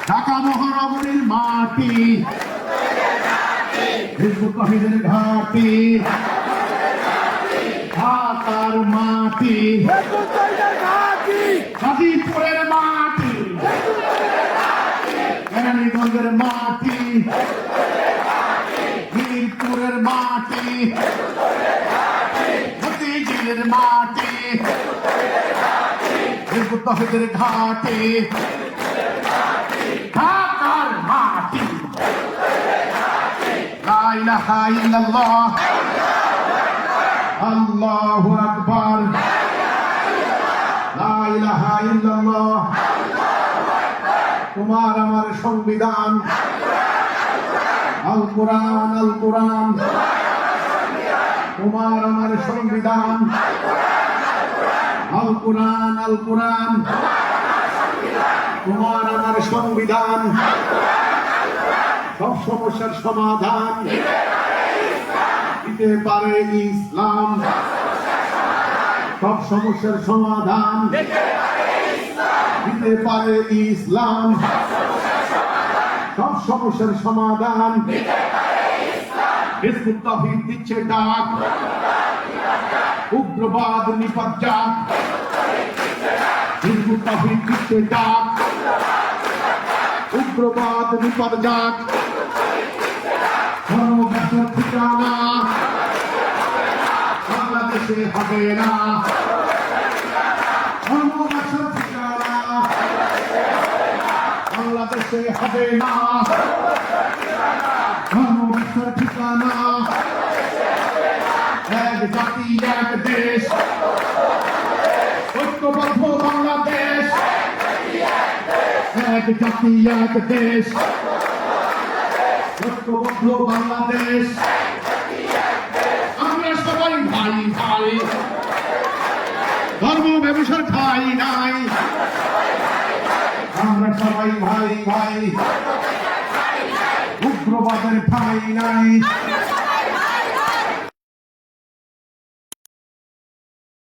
ঢাকা মহানগরীর মাটি, হিজবুত তাওহীদের ঘাঁটি, ঢাকার মাটি, গাজীপুরের মাটি, কেরানীগঞ্জের মাটি, মিরপুরের মাটি, মতিঝিলের মাটি, হিজবুত তাওহীদের ঘাঁটি, ঢাকার মাটি। লা ইলাহা ইল্লাল্লাহ, আল্লাহু আকবার, লা ইলাহা ইল্লাল্লাহ। তোমার আমার সংবিধান আল কোরআন, আল কোরআন। তোমার আমার সংবিধান আল কোরআন, আল কোরআন। তোমার আমার সংবিধান সব সমস্যার সমাধান দিতে পারে ইসলাম, সব সমস্যার সমাধান দিতে পারে ইসলাম, সব সমস্যার সমাধান। হিজবুত তাওহীদ দিচ্ছে ডাক, উগ্রবাদ নিপাত যাক। হিজবুত তাওহীদ দিচ্ছে ডাক, উগ্রবাদ নিপাত যাক। ধর্মঘাটের ঠিকানা বাংলাদেশে হবে না, ধর্মঘাটের ঠিকানা বাংলাদেশে হবে না, ধর্মঘাটের ঠিকানা। এক জাতি এক দেশ, ঐক্যবদ্ধ বাংলাদেশ, এক জাতি এক দেশ, ঐক্যবদ্ধ বাংলাদেশ। আমরা সবাই ভাই ভাই, ধর্ম ব্যবসার ঠাই নাই। আমরা সবাই ভাই ভাই, উগ্রবাদের ঠাই নাই।